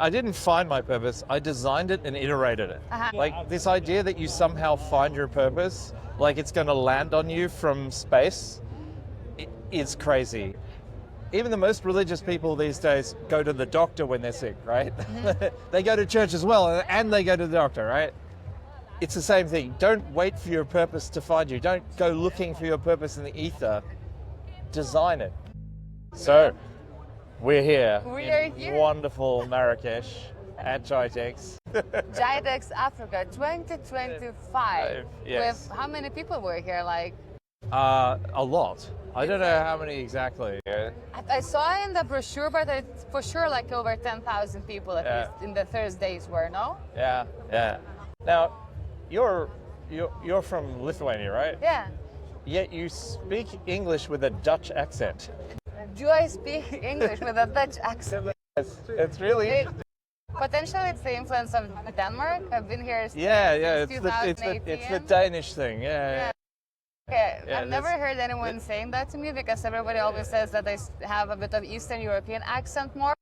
I didn't find my purpose. I designed it and iterated it. Like this idea that you somehow find your purpose, like it's going to land on you from space, it's crazy. Even the most religious people these days go to the doctor when they're sick, right? They go to church as well, and they go to the doctor, right? It's the same thing. Don't wait for your purpose to find you. Don't go looking for your purpose in the ether. Design it. So, we're here in wonderful Marrakesh at GITEX. GITEX Africa 2025. Yes. With how many people were here? Like a lot. I don't know how many exactly. I saw in the brochure, but it's for sure like over 10,000 people at least in the Thursdays were, no? Yeah, yeah. Now, you're from Lithuania, right? Yeah. Yet you speak English with a Dutch accent. Do I speak English with a Dutch accent? It's really potentially it's the influence of Denmark. I've been here since it's the Danish thing. Yeah. Okay, I've never heard anyone saying that to me because everybody always says that I have a bit of Eastern European accent more.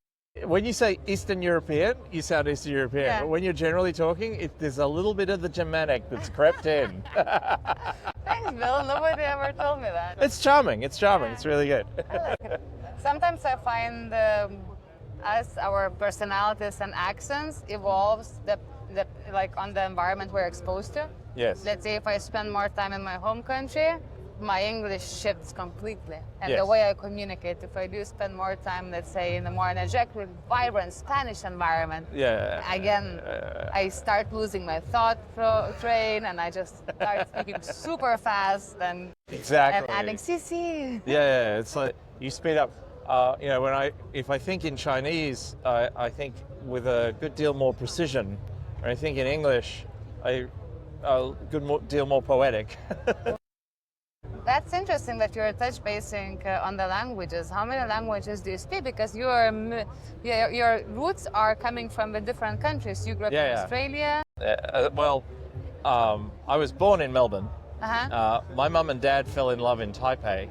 When you say Eastern European, you sound Eastern European. Yeah. But when you're generally talking, there's a little bit of the Germanic that's crept in. Thanks, Bill. Nobody ever told me that. It's charming. It's charming. It's really good. I like it. Sometimes I find as our personalities and accents evolves, like on the environment we're exposed to. Yes. Let's say if I spend more time in my home country, my English shifts completely. And Yes. the way I communicate, if I do spend more time, let's say, in a more energetic, vibrant Spanish environment, again, I start losing my thought train and I just start speaking super fast and adding CC. Yeah, it's like you speed up. If I think in Chinese, I think with a good deal more precision. When I think in English, a good deal more poetic. That's interesting that you're touch basing on the languages. How many languages do you speak? Because your roots are coming from the different countries. You grew up in Australia. I was born in Melbourne. My mum and dad fell in love in Taipei,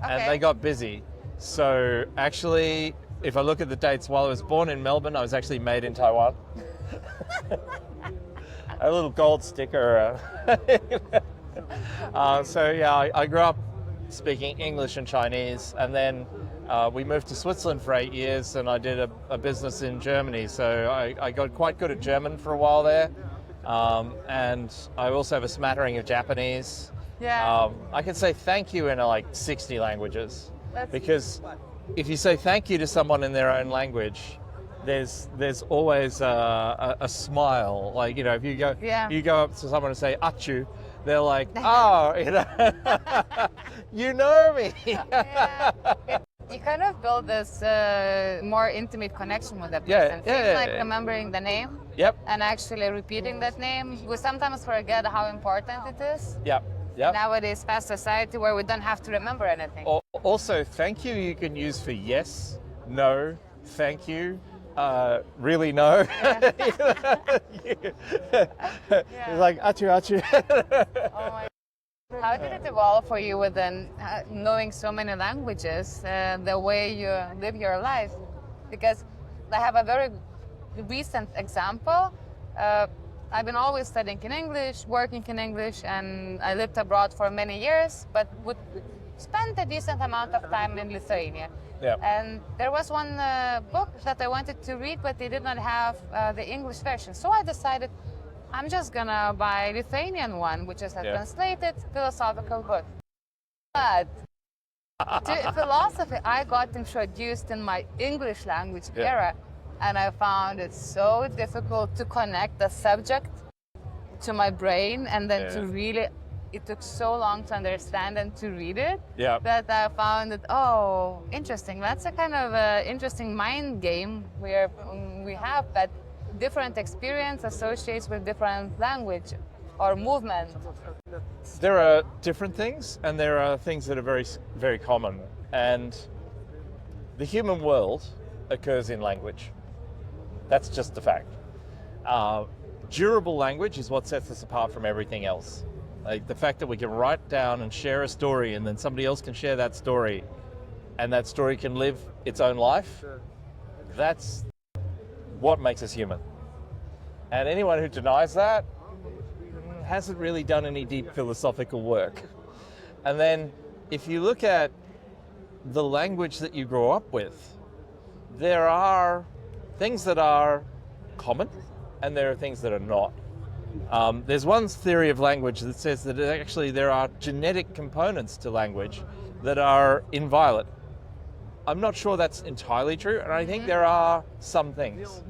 and they got busy. So actually, if I look at the dates, while I was born in Melbourne, I was actually made in Taiwan. A little gold sticker. I grew up speaking English and Chinese, and then we moved to Switzerland for 8 years, and I did a business in Germany. So I got quite good at German for a while there, and I also have a smattering of Japanese. Yeah. I can say thank you in like 60 languages, because if you say thank you to someone in their own language, there's always a smile. Like, if you go up to someone and say achu, they're like, oh, you know me. You kind of build this more intimate connection with the person. Things like remembering the name. Yep. And actually repeating that name. We sometimes forget how important it is. Yep. Nowadays, fast society where we don't have to remember anything. Also, thank you can use for yes, no, thank you. Really no. It's like achu. Oh my. How did it evolve for you within knowing so many languages, the way you live your life? Because I have a very recent example. I've been always studying in English, working in English, and I lived abroad for many years, but would spend a decent amount of time in Lithuania. Yeah. And there was one book that I wanted to read, but they did not have the English version. So I decided I'm just gonna buy Lithuanian one, which is a translated philosophical book. But to philosophy, I got introduced in my English language era, and I found it so difficult to connect the subject to my brain and then to really. It took so long to understand and to read it that I found it, interesting. That's a kind of interesting mind game where we have that different experience associates with different language or movement. There are different things, and there are things that are very, very common. And the human world occurs in language. That's just a fact. Durable language is what sets us apart from everything else. Like the fact that we can write down and share a story, and then somebody else can share that story, and that story can live its own life. That's what makes us human. And anyone who denies that hasn't really done any deep philosophical work. And then if you look at the language that you grow up with, there are things that are common and there are things that are not. There's one theory of language that says that actually there are genetic components to language that are inviolate. I'm not sure that's entirely true, and I think there are some things.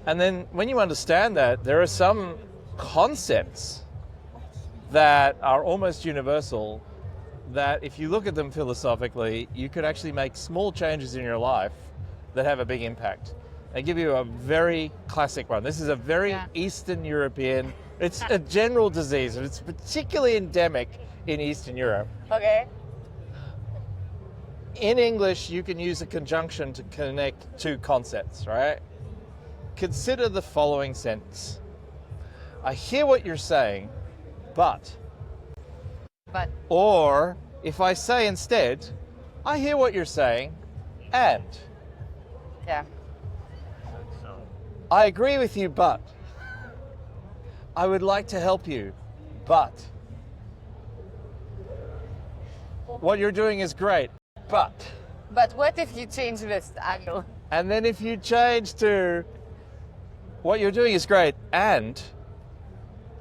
And then when you understand that, there are some concepts that are almost universal that if you look at them philosophically, you could actually make small changes in your life that have a big impact. I give you a very classic one. This is a very Eastern European, it's a general disease, and it's particularly endemic in Eastern Europe. Okay. In English, you can use a conjunction to connect two concepts, right? Consider the following sentence. I hear what you're saying, but. Or if I say instead, I hear what you're saying, and. Yeah. I agree with you, but. I would like to help you, but. What you're doing is great, but. But what if you change this angle? And then if you change to what you're doing is great and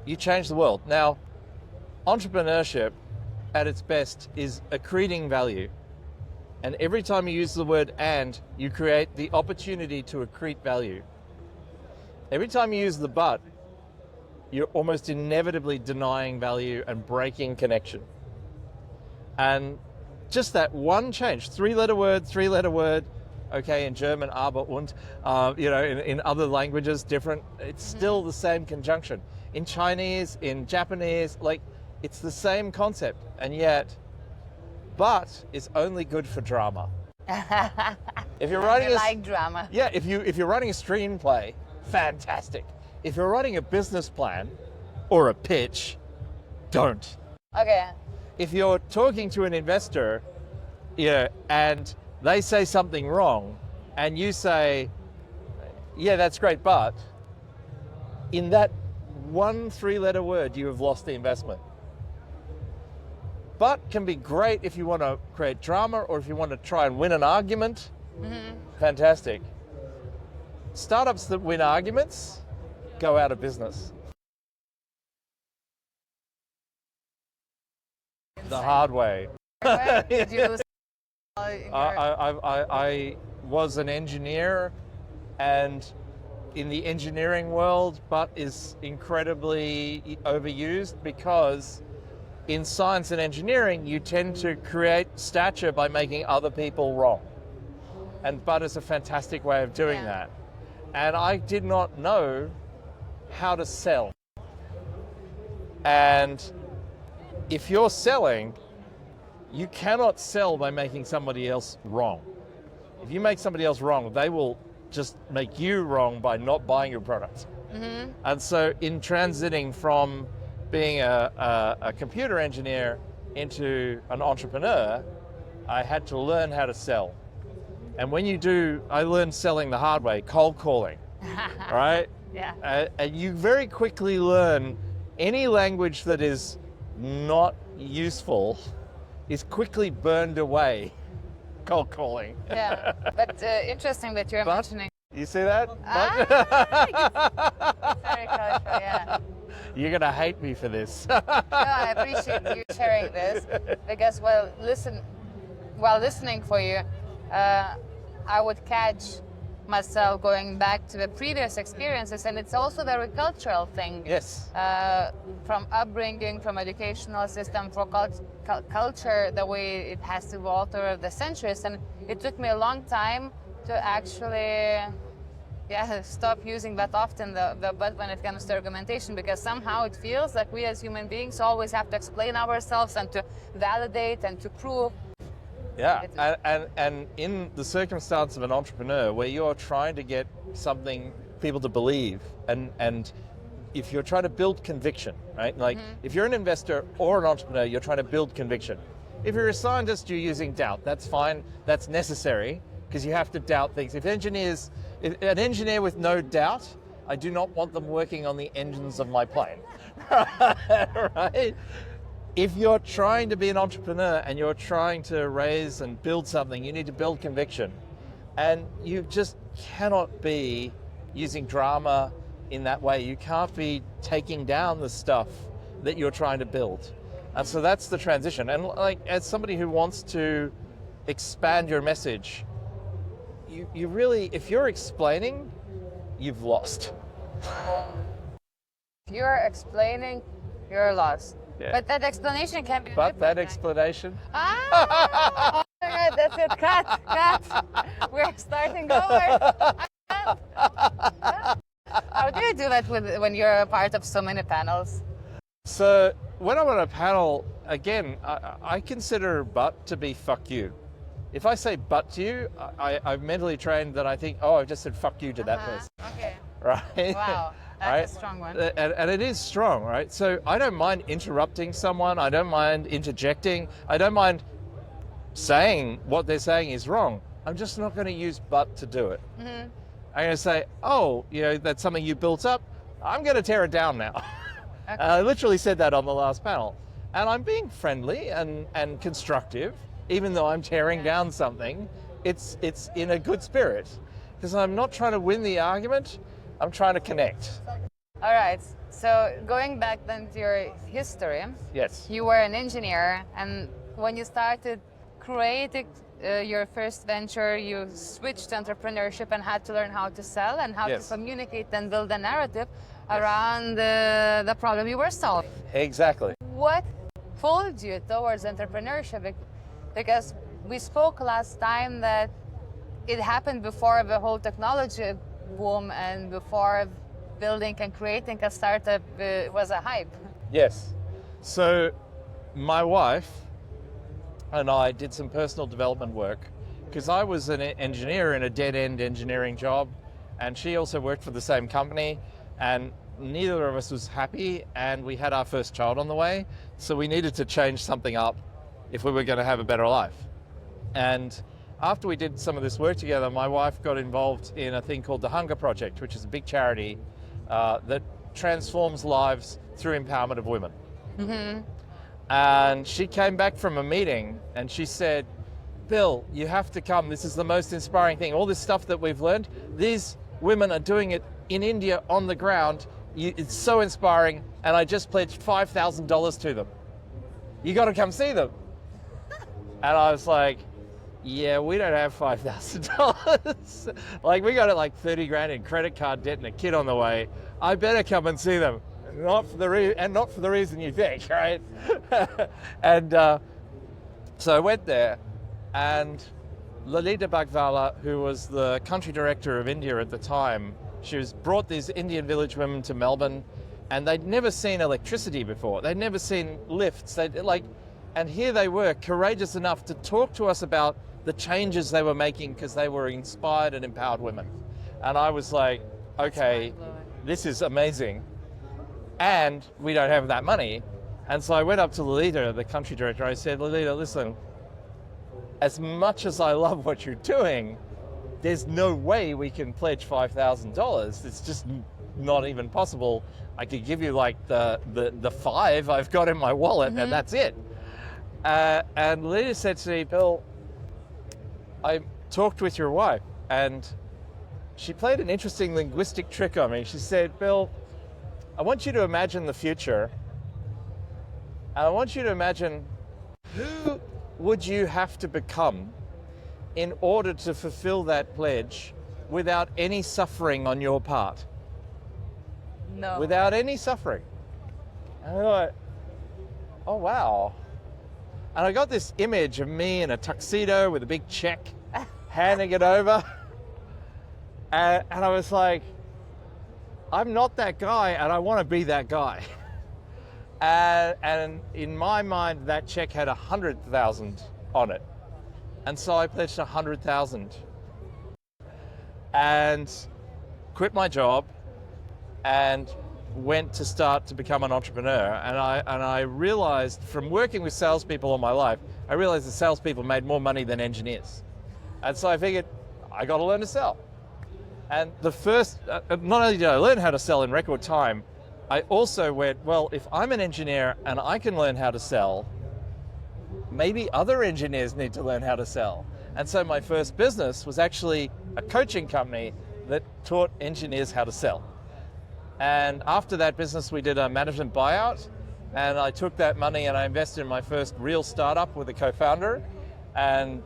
you change the world. Now, entrepreneurship at its best is accreting value. And every time you use the word and, you create the opportunity to accrete value. Every time you use the but, you're almost inevitably denying value and breaking connection. And just that one change, three-letter word, okay, in German, aber und, in other languages, different, it's still the same conjunction. In Chinese, in Japanese, like, it's the same concept, and yet, but is only good for drama. If you're writing drama. Yeah, if you're writing a screenplay, fantastic. If you're writing a business plan or a pitch, don't. Okay. If you're talking to an investor, and they say something wrong, and you say, yeah, that's great, but in that one three-letter word, you have lost the investment. But can be great if you want to create drama or if you want to try and win an argument. Fantastic. Startups that win arguments go out of business. The hard way. Did you lose I was an engineer, and in the engineering world, but is incredibly overused because in science and engineering, you tend to create stature by making other people wrong. And but is a fantastic way of doing that. And I did not know how to sell. And if you're selling, you cannot sell by making somebody else wrong. If you make somebody else wrong, they will just make you wrong by not buying your product. And so in transiting from being a computer engineer into an entrepreneur, I had to learn how to sell. And when you do, I learned selling the hard way, cold calling, right? Yeah. And you very quickly learn any language that is not useful is quickly burned away. Cold calling. Yeah, but interesting that you're mentioning. You see that? Very colorful, yeah. You're gonna hate me for this. No, I appreciate you sharing this because while listening for you, I would catch myself going back to the previous experiences, and it's also very cultural thing. Yes. From upbringing, from educational system, for culture, the way it has evolved over the centuries, and it took me a long time to actually stop using that often, the but when it comes to argumentation, because somehow it feels like we as human beings always have to explain ourselves and to validate and to prove. Yeah, and in the circumstance of an entrepreneur where you're trying to get something people to believe, and if you're trying to build conviction, right? Like if you're an investor or an entrepreneur, you're trying to build conviction. If you're a scientist, you're using doubt. That's fine, that's necessary. because you have to doubt things. If an engineer with no doubt, I do not want them working on the engines of my plane, right? If you're trying to be an entrepreneur and you're trying to raise and build something, you need to build conviction. And you just cannot be using drama in that way. You can't be taking down the stuff that you're trying to build. And so that's the transition. And like, as somebody who wants to expand your message, you really, if you're explaining, you've lost. If you're explaining, you're lost. Yeah. But that explanation can be. But that explanation. Ah! Oh my God, that's it. Cut. We're starting over. How do you do that when you're a part of so many panels? So when I'm on a panel, again, I consider but to be fuck you. If I say but to you, I'm mentally trained that I think, oh, I just said fuck you to that person. Okay. Right? Wow, that's a strong one. And it is strong, right? So I don't mind interrupting someone. I don't mind interjecting. I don't mind saying what they're saying is wrong. I'm just not going to use but to do it. Mm-hmm. I'm going to say, oh, that's something you built up. I'm going to tear it down now. Okay. I literally said that on the last panel. And I'm being friendly and constructive, even though I'm tearing down something. It's in a good spirit, because I'm not trying to win the argument. I'm trying to connect. All right. So going back then to your history. Yes. You were an engineer, and when you started creating your first venture, you switched to entrepreneurship and had to learn how to sell and how to communicate and build a narrative around the problem you were solving. Exactly. What pulled you towards entrepreneurship? Because we spoke last time that it happened before the whole technology boom and before building and creating a startup was a hype. Yes. So my wife and I did some personal development work, because I was an engineer in a dead-end engineering job, and she also worked for the same company, and neither of us was happy, and we had our first child on the way, so we needed to change something up if we were going to have a better life. And after we did some of this work together, my wife got involved in a thing called the Hunger Project, which is a big charity that transforms lives through empowerment of women. Mm-hmm. And she came back from a meeting and she said, Bill, you have to come. This is the most inspiring thing. All this stuff that we've learned, these women are doing it in India on the ground. It's so inspiring. And I just pledged $5,000 to them. You got to come see them. And I was like, yeah, we don't have $5,000. Like, we got like 30 grand in credit card debt and a kid on the way. I better come and see them. Not for the reason you think, right? And so I went there, and Lalita Bagvala, who was the country director of India at the time, she brought these Indian village women to Melbourne, and they'd never seen electricity before. They'd never seen lifts. And here they were, courageous enough to talk to us about the changes they were making because they were inspired and empowered women. And I was like, okay, this is amazing. And we don't have that money. And so I went up to Lalita, the country director. I said, Lalita, listen, as much as I love what you're doing, there's no way we can pledge $5,000. It's just not even possible. I could give you like the $5 I've got in my wallet, and that's it. And Lalita said to me, Bill, I talked with your wife, and she played an interesting linguistic trick on me. She said, Bill, I want you to imagine the future, and I want you to imagine, who would you have to become in order to fulfill that pledge without any suffering on your part? No. Without any suffering. And I thought, oh wow. And I got this image of me in a tuxedo with a big check, handing it over. And I was like, I'm not that guy, and I want to be that guy. And in my mind, that check had 100,000 on it. And so I pledged 100,000 and quit my job and went to start to become an entrepreneur. And I realized from working with salespeople all my life, I realized that salespeople made more money than engineers. And so I figured, I got to learn to sell. And the first, not only did I learn how to sell in record time, I also went, well, if I'm an engineer and I can learn how to sell, maybe other engineers need to learn how to sell. And so my first business was actually a coaching company that taught engineers how to sell. And after that business, we did a management buyout, and I took that money and I invested in my first real startup with a co-founder, and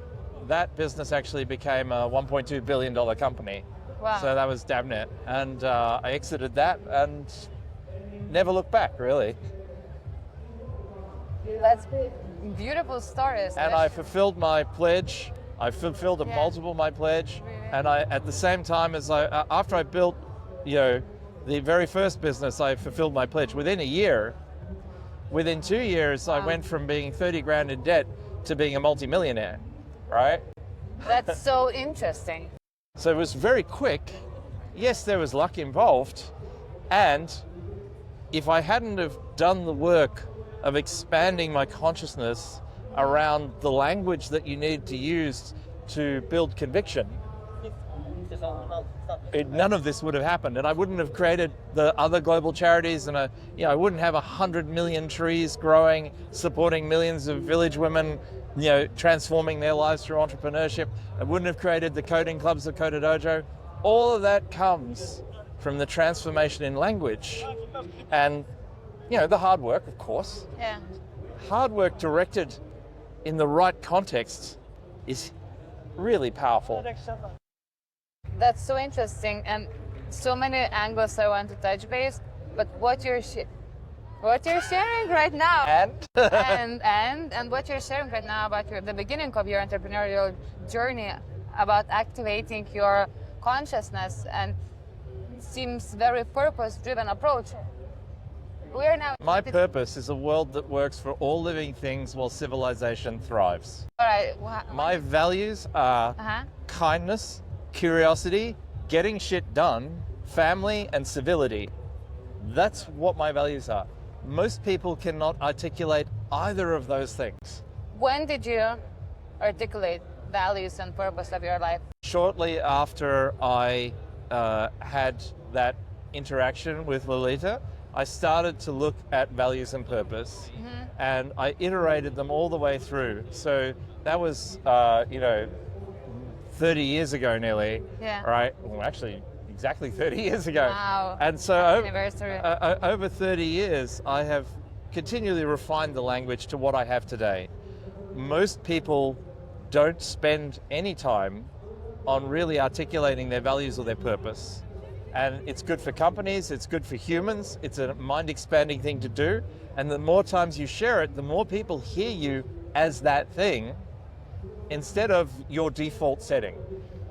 that business actually became a $1.2 billion company. Wow. So that was Dabnet, and I exited that and never looked back, really. That's beautiful stories. And I fulfilled my pledge. I fulfilled a multiple of my pledge, and I, at the same time as after I built, the very first business, I fulfilled my pledge within a year. Within 2 years, I went from being 30 grand in debt to being a multimillionaire, right? That's so interesting. So it was very quick. Yes, there was luck involved, and if I hadn't have done the work of expanding my consciousness around the language that you need to use to build conviction, none of this would have happened, and I wouldn't have created the other global charities, and I wouldn't have 100 million trees growing, supporting millions of village women, transforming their lives through entrepreneurship. I wouldn't have created the coding clubs of Coda Dojo. All of that comes from the transformation in language, and the hard work, of course. Yeah. Hard work directed in the right context is really powerful. That's so interesting, and so many angles I want to touch base. But what you're sharing right now, and what you're sharing right now about the beginning of your entrepreneurial journey, about activating your consciousness, and seems very purpose-driven approach. We're now. My purpose is a world that works for all living things while civilization thrives. All right. My values are kindness, curiosity, getting shit done, family, and civility. That's what my values are. Most people cannot articulate either of those things. When did you articulate values and purpose of your life? Shortly after I had that interaction with Lolita, I started to look at values and purpose, and I iterated them all the way through. So that was, 30 years ago nearly, right? Well, actually, exactly 30 years ago. Wow. And so over 30 years, I have continually refined the language to what I have today. Most people don't spend any time on really articulating their values or their purpose. And it's good for companies, it's good for humans, it's a mind-expanding thing to do. And the more times you share it, the more people hear you as that thing instead of your default setting,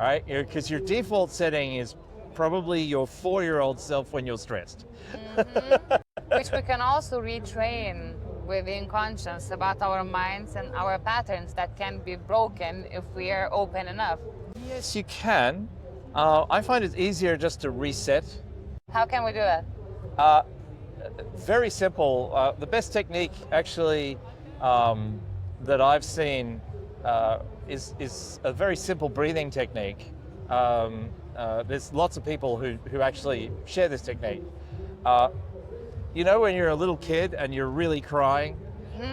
all right? Because your default setting is probably your 4-year-old self when you're stressed. Which we can also retrain within conscience about our minds and our patterns that can be broken if we are open enough. Yes, you can. I find it easier just to reset. How can we do that? Very simple. The best technique, actually, that I've seen is a very simple breathing technique. There's lots of people who actually share this technique. When you're a little kid and you're really crying,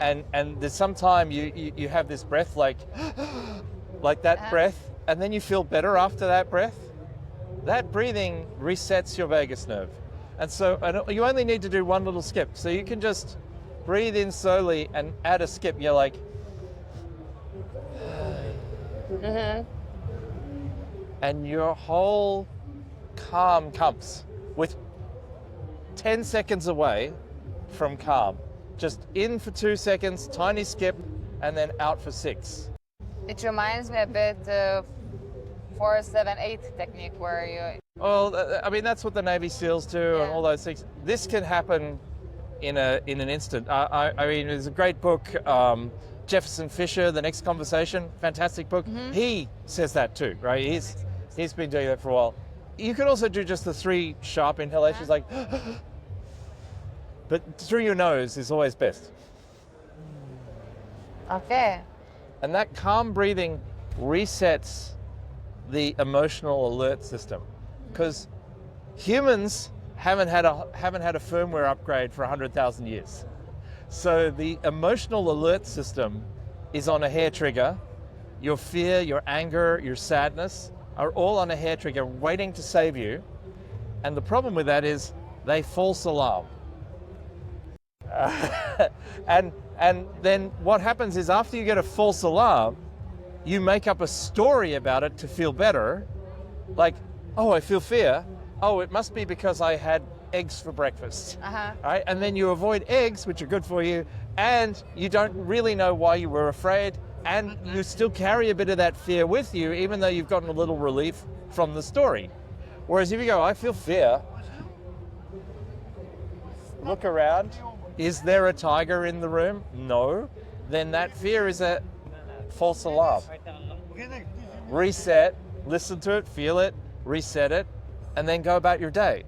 and there's some time you have this breath like that breath, and then you feel better after that breath. That breathing resets your vagus nerve. And so you only need to do one little skip. So you can just breathe in slowly and add a skip. You're like, and your whole calm comes with 10 seconds away from calm. Just in for 2 seconds, tiny skip, and then out for 6. It reminds me a bit of 4-7-8 technique where you... Well, I mean, that's what the Navy SEALs do and all those things. This can happen in an instant. I mean, there's a great book, Jefferson Fisher, The Next Conversation, fantastic book. He says that too, right? He's been doing that for a while. You can also do just the 3 sharp inhalations, like, but through your nose is always best. Okay. And that calm breathing resets the emotional alert system, because humans haven't had a firmware upgrade for 100,000 years. So the emotional alert system is on a hair trigger. Your fear, your anger, your sadness are all on a hair trigger waiting to save you. And the problem with that is they false alarm. And then what happens is after you get a false alarm, you make up a story about it to feel better. Like, oh, I feel fear. Oh, it must be because I had eggs for breakfast. Right? And then you avoid eggs, which are good for you, and you don't really know why you were afraid, and you still carry a bit of that fear with you, even though you've gotten a little relief from the story. Whereas if you go, I feel fear, look around, is there a tiger in the room? No. Then that fear is a false alarm. Reset, listen to it, feel it, reset it, and then go about your day.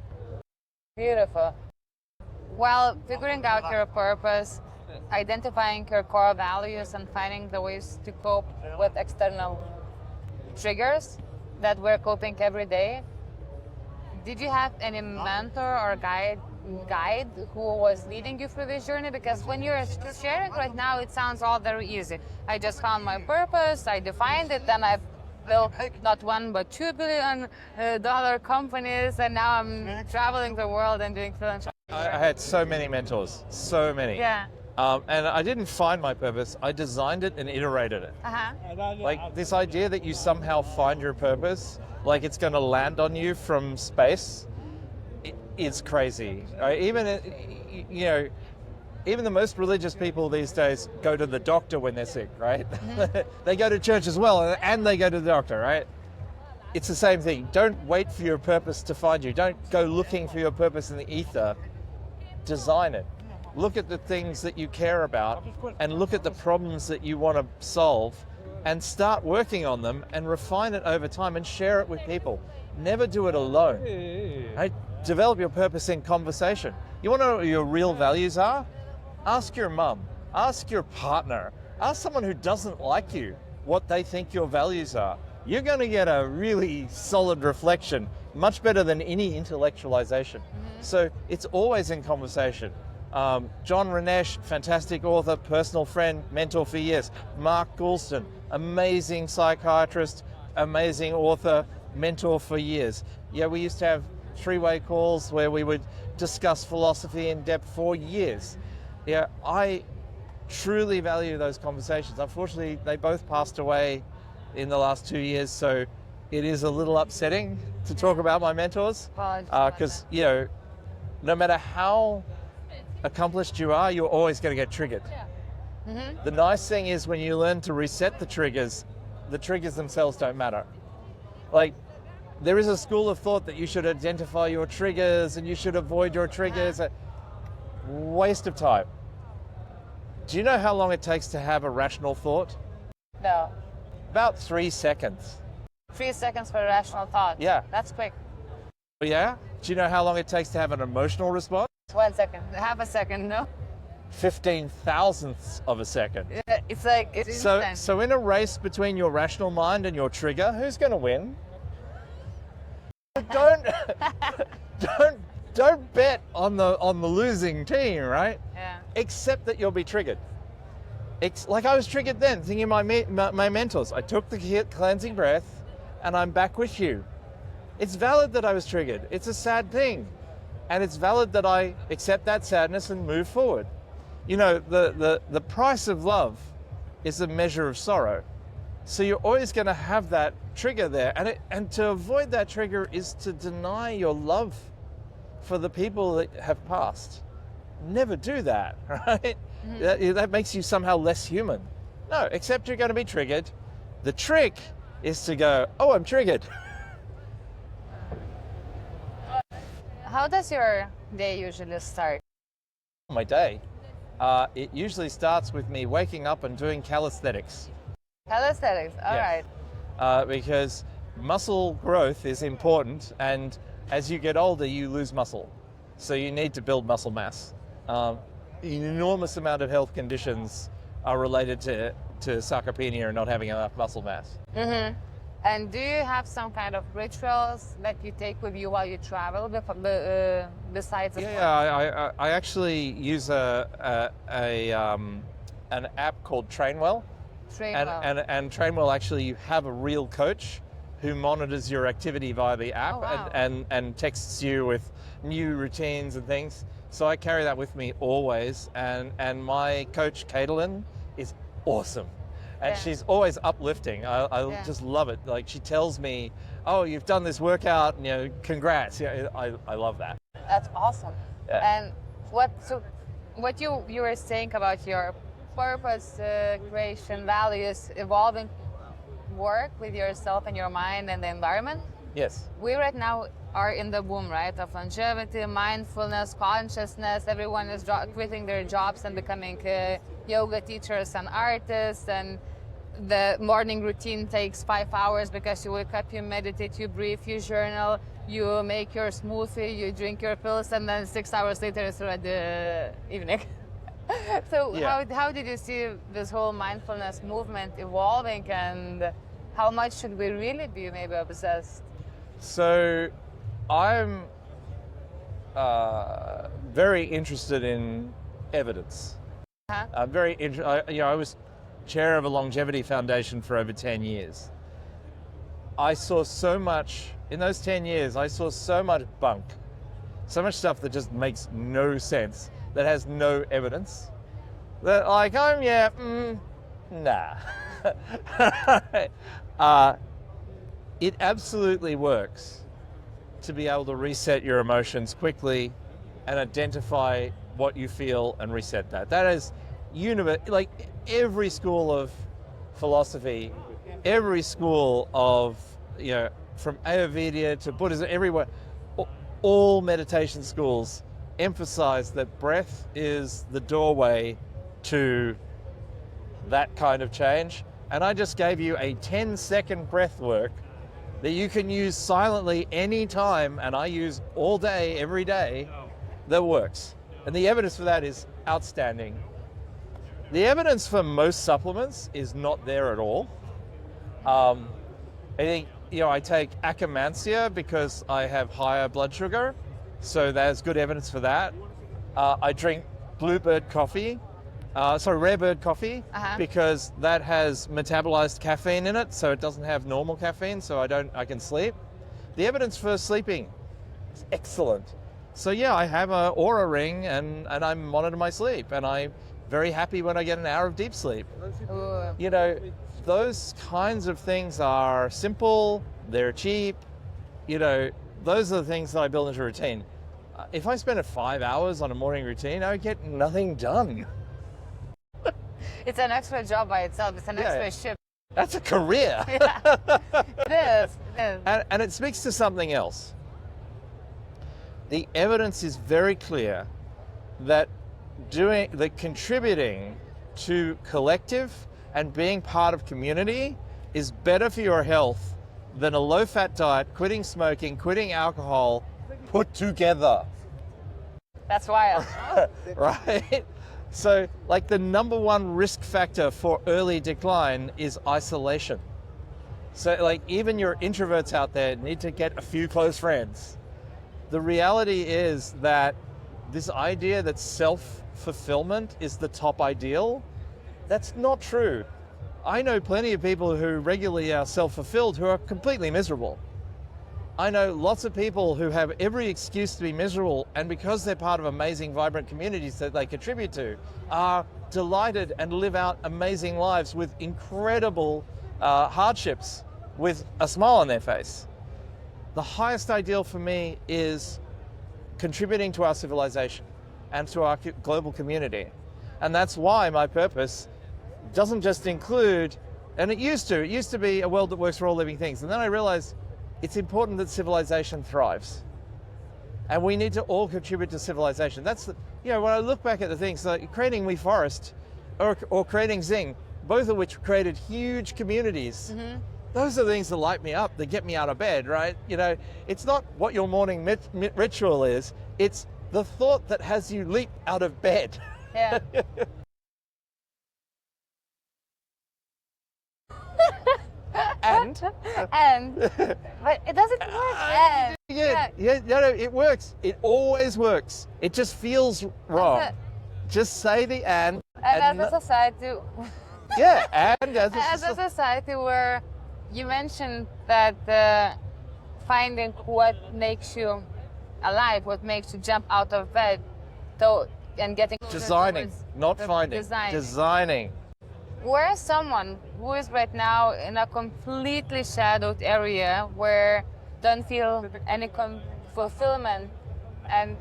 Beautiful. Well, figuring out your purpose, identifying your core values, and finding the ways to cope with external triggers that we're coping every day. Did you have any mentor or guide who was leading you through this journey? Because when you're sharing right now, it sounds all very easy. I just found my purpose, I defined it, then I've built not $1 but $2 billion companies, and now I'm traveling the world and doing philanthropy. I had so many mentors, so many. Yeah. And I didn't find my purpose, I designed it and iterated it. Like this idea that you somehow find your purpose, like it's going to land on you from space, it's crazy. Even the most religious people these days go to the doctor when they're sick, right? They go to church as well, and they go to the doctor, right? It's the same thing. Don't wait for your purpose to find you. Don't go looking for your purpose in the ether. Design it. Look at the things that you care about and look at the problems that you want to solve and start working on them and refine it over time and share it with people. Never do it alone. Right? Develop your purpose in conversation. You want to know what your real values are? Ask your mum, ask your partner, ask someone who doesn't like you what they think your values are. You're going to get a really solid reflection, much better than any intellectualization. So it's always in conversation. John Ranesh, fantastic author, personal friend, mentor for years. Mark Goulston, amazing psychiatrist, amazing author, mentor for years. Yeah, we used to have three-way calls where we would discuss philosophy in depth for years. Yeah, I truly value those conversations. Unfortunately, they both passed away in the last 2 years, so it is a little upsetting to talk about my mentors, because no matter how accomplished you are, you're always going to get triggered. The nice thing is when you learn to reset the triggers themselves don't matter. Like, there is a school of thought that you should identify your triggers and you should avoid your triggers. Waste of time. Do you know how long it takes to have a rational thought? No. About 3 seconds. 3 seconds for a rational thought. Yeah. That's quick. Yeah? Do you know how long it takes to have an emotional response? 1 second. Half a second, no? 15 thousandths of a second. It's like, it's instant. So in a race between your rational mind and your trigger, who's going to win? Don't bet on the losing team, right? Yeah. Except that you'll be triggered. It's like I was triggered then, thinking my mentors. I took the cleansing breath, and I'm back with you. It's valid that I was triggered. It's a sad thing, and it's valid that I accept that sadness and move forward. You know, the price of love is a measure of sorrow. So you're always going to have that trigger there, and to avoid that trigger is to deny your love for the people that have passed. Never do that, right? That makes you somehow less human. No, except you're going to be triggered. The trick is to go, oh, I'm triggered. How does your day usually start? My day, it usually starts with me waking up and doing calisthenics. Calisthenics, all right. Because muscle growth is important, and as you get older, you lose muscle. So you need to build muscle mass. An enormous amount of health conditions are related to sarcopenia and not having enough muscle mass. And do you have some kind of rituals that you take with you while you travel, besides the Yeah, I actually use an app called Trainwell. And Trainwell, actually, you have a real coach who monitors your activity via the app. Oh, wow. and texts you with new routines and things. So I carry that with me always. And my coach, Caitlin, is awesome. And she's always uplifting. I just love it. Like, she tells me, oh, you've done this workout, you know, congrats. Yeah, I love that. That's awesome. Yeah. And what you were saying about your purpose, creation, values, evolving work with yourself and your mind and the environment? Yes. We right now are in the boom, right, of longevity, mindfulness, consciousness. Everyone is quitting their jobs and becoming yoga teachers and artists, and the morning routine takes 5 hours because you wake up, you meditate, you breathe, you journal, you make your smoothie, you drink your pills, and then 6 hours later it's already evening. So how did you see this whole mindfulness movement evolving, and how much should we really be maybe obsessed? So I'm very interested in evidence. I'm very interested. I was chair of a longevity foundation for over 10 years. I saw so much, in those 10 years, I saw so much bunk, so much stuff that just makes no sense, that has no evidence, that like, nah. It absolutely works to be able to reset your emotions quickly and identify what you feel and reset that. That is like every school of philosophy, every school of, you know, from Ayurveda to Buddhism, everywhere, all meditation schools emphasize that breath is the doorway to that kind of change. And I just gave you a 10-second breath work that you can use silently anytime, and I use all day, every day, that works. And the evidence for that is outstanding. The evidence for most supplements is not there at all. I think, you know, I take Akkermansia because I have higher blood sugar, so there's good evidence for that. I drink Rare Bird coffee, because that has metabolized caffeine in it, so it doesn't have normal caffeine, so I can sleep. The evidence for sleeping is excellent. So yeah, I have an Aura ring and I monitor my sleep, and I'm very happy when I get an hour of deep sleep. You know, those kinds of things are simple, they're cheap, you know, those are the things that I build into a routine. If I spend 5 hours on a morning routine, I get nothing done. It's an extra job by itself. It's an extra shift. That's a career. Yeah, it is. And it speaks to something else. The evidence is very clear that contributing to collective and being part of community is better for your health than a low-fat diet, quitting smoking, quitting alcohol, put together. That's wild. Right? So, like, the number one risk factor for early decline is isolation. So, like, even your introverts out there need to get a few close friends. The reality is that this idea that self-fulfillment is the top ideal, that's not true. I know plenty of people who regularly are self-fulfilled who are completely miserable. I know lots of people who have every excuse to be miserable, and because they're part of amazing, vibrant communities that they contribute to, are delighted and live out amazing lives with incredible hardships with a smile on their face. The highest ideal for me is contributing to our civilization and to our global community. And that's why my purpose doesn't just include, and it used to be a world that works for all living things. And then I realized it's important that civilization thrives. And we need to all contribute to civilization. That's, you know, when I look back at the things like creating WeForest or creating Zing, both of which created huge communities. Mm-hmm. Those are the things that light me up, that get me out of bed, right? You know, it's not what your morning ritual is, it's the thought that has you leap out of bed. Yeah. and but it doesn't work. And No, it works. It always works. It just feels wrong. Just say the and as a society, yeah, and as a society where you mentioned that finding what makes you alive, what makes you jump out of bed, and getting designing, not finding, designing. Where someone who is right now in a completely shadowed area where don't feel any fulfillment and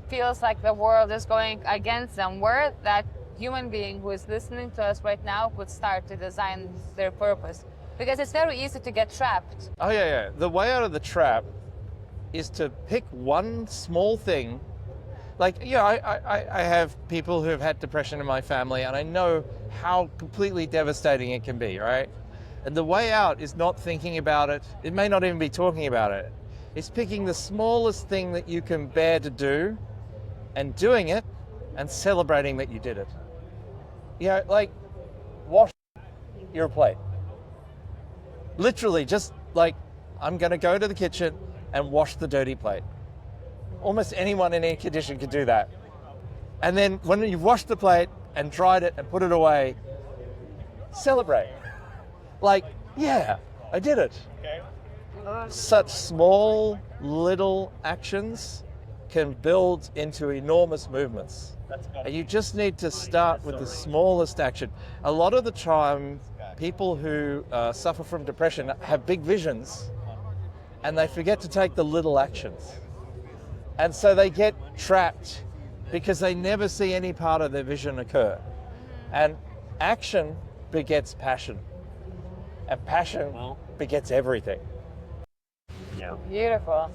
feels like the world is going against them, where that human being who is listening to us right now could start to design their purpose? Because it's very easy to get trapped. Oh yeah. The way out of the trap is to pick one small thing. Like, I have people who have had depression in my family, and I know how completely devastating it can be, right? And the way out is not thinking about it. It may not even be talking about it. It's picking the smallest thing that you can bear to do and doing it and celebrating that you did it. Like wash your plate. Literally, just like, I'm going to go to the kitchen and wash the dirty plate. Almost anyone in any condition can do that. And then when you've washed the plate and dried it and put it away, celebrate. Like, yeah, I did it. Such small little actions can build into enormous movements. And you just need to start with the smallest action. A lot of the time, people who suffer from depression have big visions and they forget to take the little actions. And so they get trapped because they never see any part of their vision occur. And action begets passion. And passion begets everything. Yeah. Beautiful.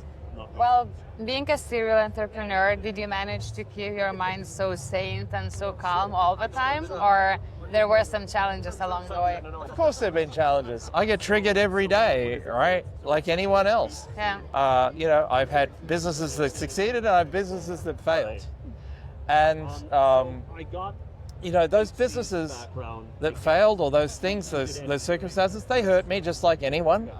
Well, being a serial entrepreneur, did you manage to keep your mind so sane and so calm all the time? Or there were some challenges along the way? Of course there have been challenges. I get triggered every day, right? Like anyone else. Yeah. I've had businesses that succeeded and I have businesses that failed. And, those businesses that failed or those things, those circumstances, they hurt me just like anyone.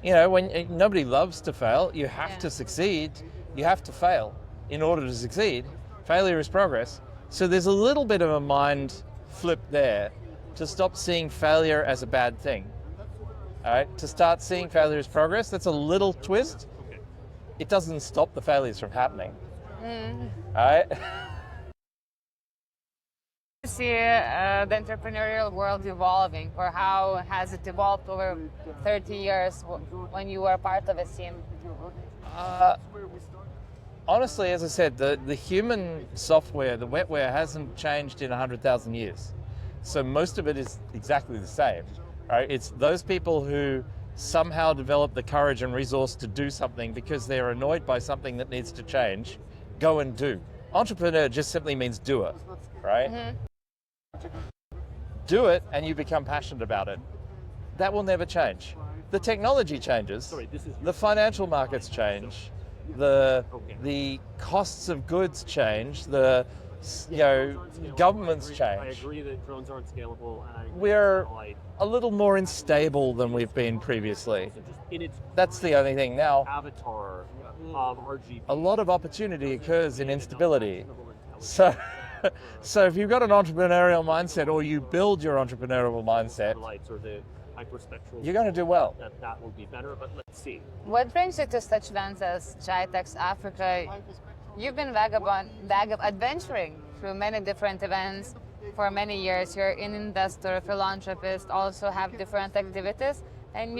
When nobody loves to fail, you have to succeed, you have to fail in order to succeed. Failure is progress. So there's a little bit of a mind flip there to stop seeing failure as a bad thing. All right, to start seeing failure as progress, that's a little twist. It doesn't stop the failures from happening. All right. See the entrepreneurial world evolving, or how has it evolved over 30 years when you were part of a team? Honestly, as I said, the human software, the wetware hasn't changed in 100,000 years. So most of it is exactly the same, right? It's those people who somehow develop the courage and resource to do something because they're annoyed by something that needs to change, go and do. Entrepreneur just simply means doer, right? Mm-hmm. Do it and you become passionate about it. That will never change. The technology changes, the financial markets change, the costs of goods change, the governments change. I agree that drones aren't scalable. We're a little more unstable than we've been previously. That's the only thing now. Avatar, RGB. A lot of opportunity occurs in instability. So if you've got an entrepreneurial mindset, or you build your entrepreneurial mindset, you're going to do well. That will be better, but let's see. What brings you to such events as GITEX Africa? You've been adventuring through many different events for many years. You're an investor, philanthropist, also have different activities. And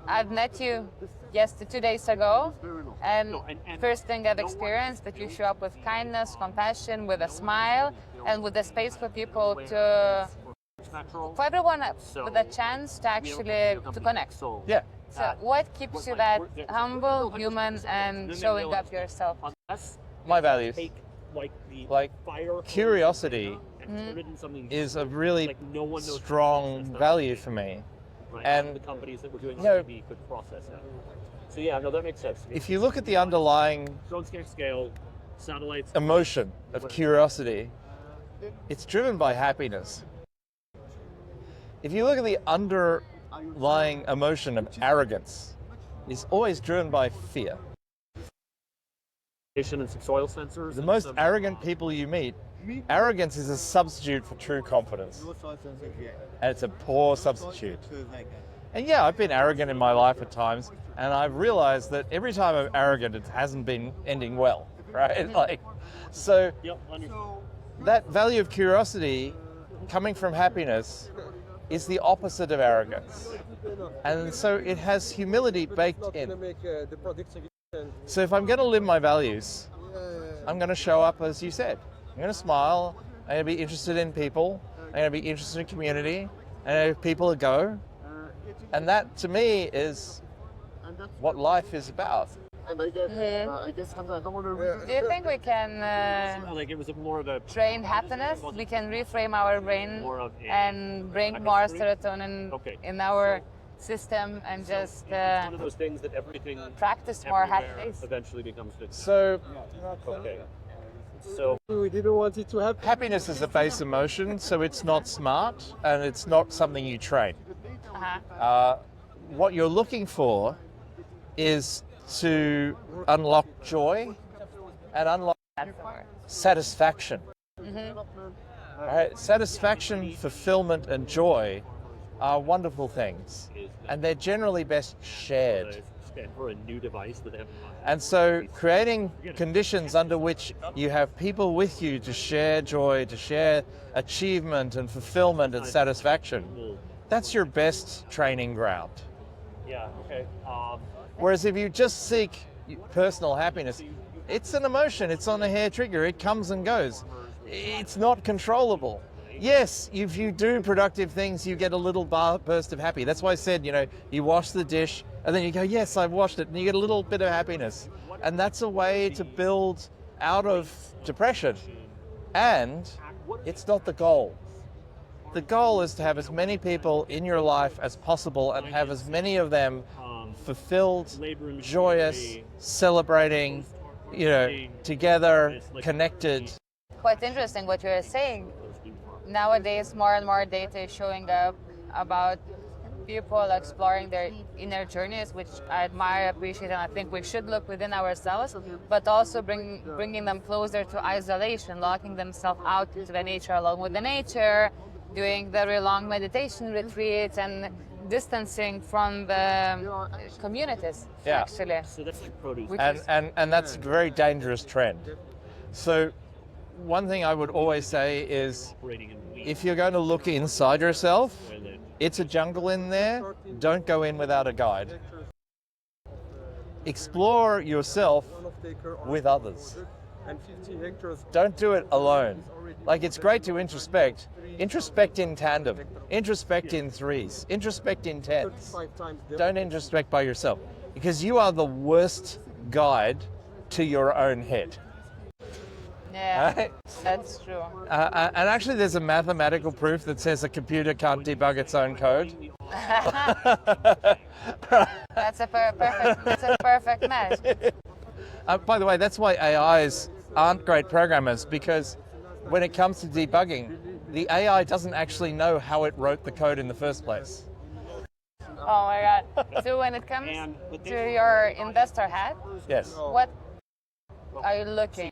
I've met you 2 days ago, and first thing I've experienced that you show up with kindness, compassion, with a smile, and with a space for people for everyone with a chance to actually to connect. Yeah. So what keeps you that humble, human, and showing up yourself? My values. Like curiosity is a really strong value for me. And the companies that we're doing RGB could process that. So that makes sense. If you look at the underlying drones can't scale, satellites, emotion of curiosity, it's driven by happiness. If you look at the underlying emotion of arrogance is always driven by fear. And some soil sensors. The most arrogant people you meet, arrogance is a substitute for true confidence. And it's a poor substitute. And yeah, I've been arrogant in my life at times, and I've realized that every time I'm arrogant, it hasn't been ending well, right? So that value of curiosity coming from happiness is the opposite of arrogance. And so it has humility baked in. So if I'm going to live my values, I'm going to show up as you said. I'm going to smile. I'm going to be interested in people. I'm going to be interested in community. And if people go. And that, to me, is what life is about. Do you think we can like it was more of a train happiness? We can reframe our brain and bring more serotonin in our system and just one of those things that everything practice more happiness. Eventually becomes good. So, So we didn't want it to happen. Happiness is a base emotion, so it's not smart and it's not something you train. What you're looking for is to unlock joy and unlock satisfaction. All right? Satisfaction, fulfillment, and joy are wonderful things, and they're generally best shared. For a new device that and so creating conditions under which you have people with you to share joy, to share achievement and fulfillment and satisfaction, that's your best training ground. Yeah, okay. Whereas if you just seek personal happiness, it's an emotion, it's on a hair trigger, it comes and goes. It's not controllable. Yes, if you do productive things, you get a little burst of happy. That's why I said, you wash the dish and then you go, yes, I've washed it, and you get a little bit of happiness. And that's a way to build out of depression. And it's not the goal. The goal is to have as many people in your life as possible and have as many of them fulfilled, joyous, celebrating, together, connected. Quite interesting what you're saying. Nowadays, more and more data is showing up about people exploring their inner journeys, which I admire, appreciate, and I think we should look within ourselves, but also bringing them closer to isolation, locking themselves out into the nature, along with the nature, doing very long meditation retreats, and distancing from the communities, actually. So that's like produce. And that's a very dangerous trend. So one thing I would always say is, if you're going to look inside yourself, it's a jungle in there, don't go in without a guide. Explore yourself with others. Don't do it alone. Like, it's great to introspect. Introspect in tandem. Introspect in threes. Introspect in tens. Don't introspect by yourself, because you are the worst guide to your own head. Yeah, that's true. And actually, there's a mathematical proof that says a computer can't debug its own code. That's a perfect match. By the way, that's why AIs aren't great programmers, because when it comes to debugging, the AI doesn't actually know how it wrote the code in the first place. Oh my God. So when it comes to your investor hat, yes, what are you looking?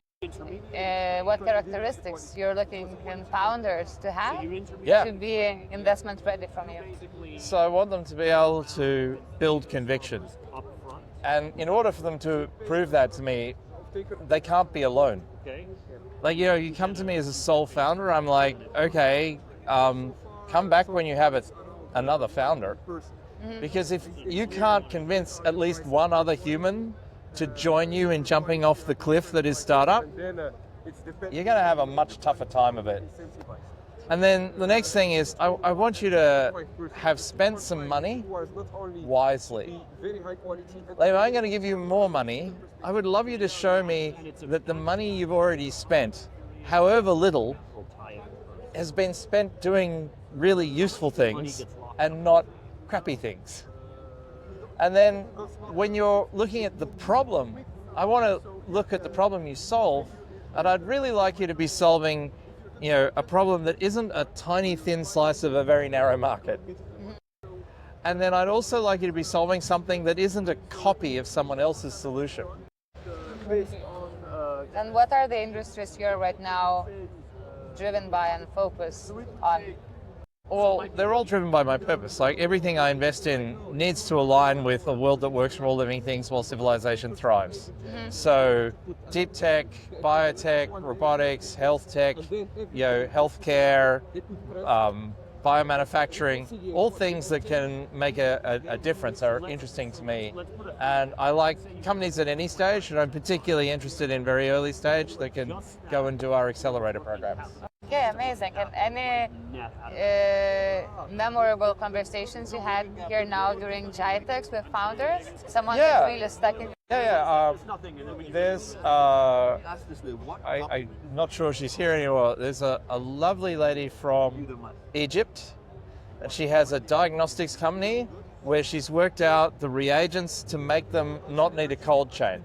What characteristics you're looking in founders to have to be investment ready from you? So I want them to be able to build conviction. And in order for them to prove that to me, they can't be alone. Like, you come to me as a sole founder, I'm like, okay, come back when you have another founder. Because if you can't convince at least one other human to join you in jumping off the cliff that is startup, you're going to have a much tougher time of it. And then the next thing is, I want you to have spent some money wisely. Like, if I'm going to give you more money, I would love you to show me that the money you've already spent, however little, has been spent doing really useful things and not crappy things. And then when you're looking at the problem, I want to look at the problem you solve, and I'd really like you to be solving, a problem that isn't a tiny thin slice of a very narrow market. And then I'd also like you to be solving something that isn't a copy of someone else's solution. And what are the industries you're right now driven by and focused on? Well, they're all driven by my purpose. Like everything I invest in needs to align with a world that works for all living things while civilization thrives. So deep tech, biotech, robotics, health tech, healthcare, biomanufacturing, all things that can make a difference are interesting to me. And I like companies at any stage, and I'm particularly interested in very early stage that can go and do our accelerator programs. Okay, amazing. And any memorable conversations you had here now during GITEX with founders? Someone that really stuck in? There's, I'm not sure she's here anymore. There's a lovely lady from Egypt, and she has a diagnostics company where she's worked out the reagents to make them not need a cold chain.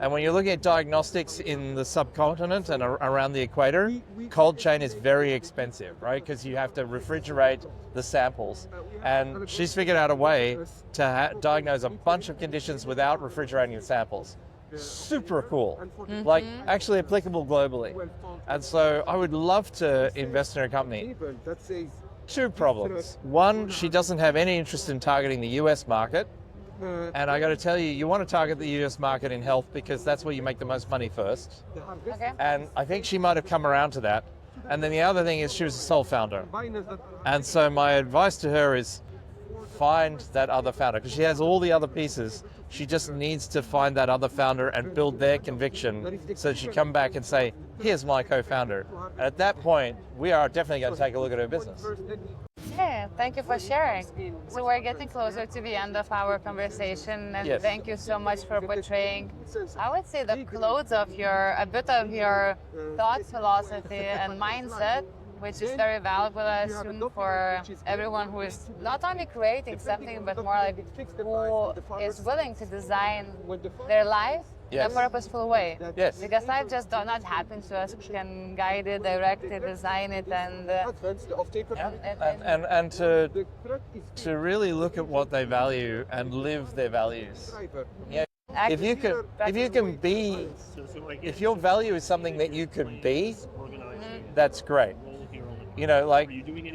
And when you're looking at diagnostics in the subcontinent and around the equator, cold chain is very expensive, right? Because you have to refrigerate the samples. And she's figured out a way to diagnose a bunch of conditions without refrigerating the samples. Super cool, like actually applicable globally. And so I would love to invest in her company. Two problems. One, she doesn't have any interest in targeting the US market. And I got to tell you, you want to target the US market in health because that's where you make the most money first. Okay. And I think she might have come around to that. And then the other thing is she was a sole founder. And so my advice to her is find that other founder because she has all the other pieces. She just needs to find that other founder and build their conviction so she come back and say, here's my co-founder. And at that point, we are definitely going to take a look at her business. Yeah, thank you for sharing. So we're getting closer to the end of our conversation, and thank you so much for portraying, I would say, the clothes of a bit of your thought philosophy and mindset, which is very valuable, I assume, for everyone who is not only creating something, but more like who is willing to design their life in a purposeful way. Yes. Because life just does not happen to us. We can guide it, direct it, design it, and to really look at what they value and live their values. Yeah. If your value is something that you could be, that's great. You know, like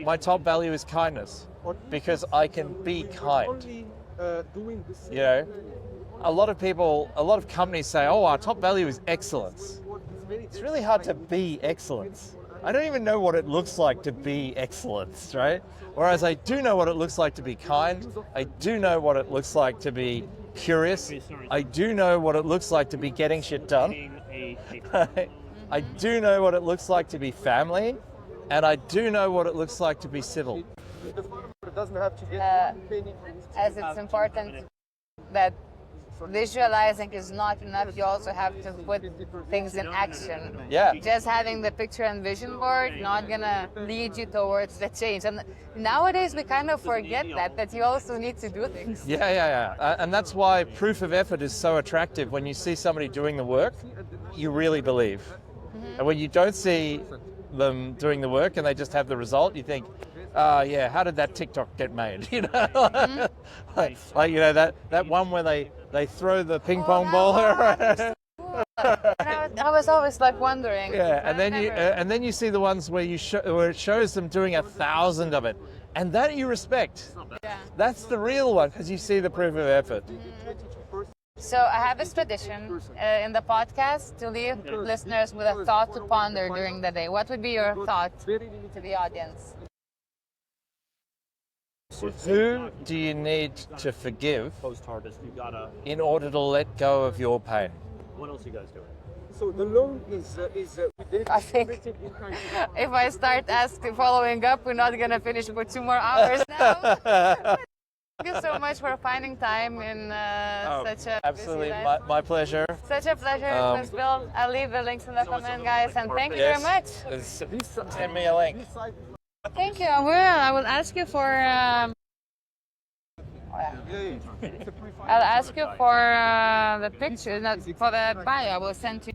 my top value is kindness because I can be kind. You know, a lot of companies say, oh, our top value is excellence. It's really hard to be excellence. I don't even know what it looks like to be excellence, right? Whereas I do know what it looks like to be kind. I do know what it looks like to be curious. I do know what it looks like to be getting shit done. I do know what it looks like to be family. And I do know what it looks like to be civil. As it's important that visualizing is not enough, you also have to put things in action. Yeah. Just having the picture and vision board not gonna lead you towards the change. And nowadays we kind of forget that you also need to do things. Yeah. And that's why proof of effort is so attractive. When you see somebody doing the work, you really believe. And when you don't see them doing the work and they just have the result, you think, how did that TikTok get made? You know, like you know that one where they throw the ping pong ball. And I was always like wondering. Yeah, and then you see the ones where where it shows them doing 1,000 of it, and that you respect. Yeah. That's the real one because you see the proof of effort. So I have this tradition in the podcast to leave listeners with a thought to ponder during the day. What would be your thought to the audience? Who do you need to forgive in order to let go of your pain? What else are you guys doing? So the loan is I think if I start following up, we're not going to finish for 2 more hours now. Thank you so much for finding time in such a absolutely busy life. my pleasure. Such a pleasure. It was Bill. I'll leave the links in the comment, guys, and thank you very much. Send me a link. Thank you. I will ask you for. I'll ask you for the picture, not for the bio. I will send to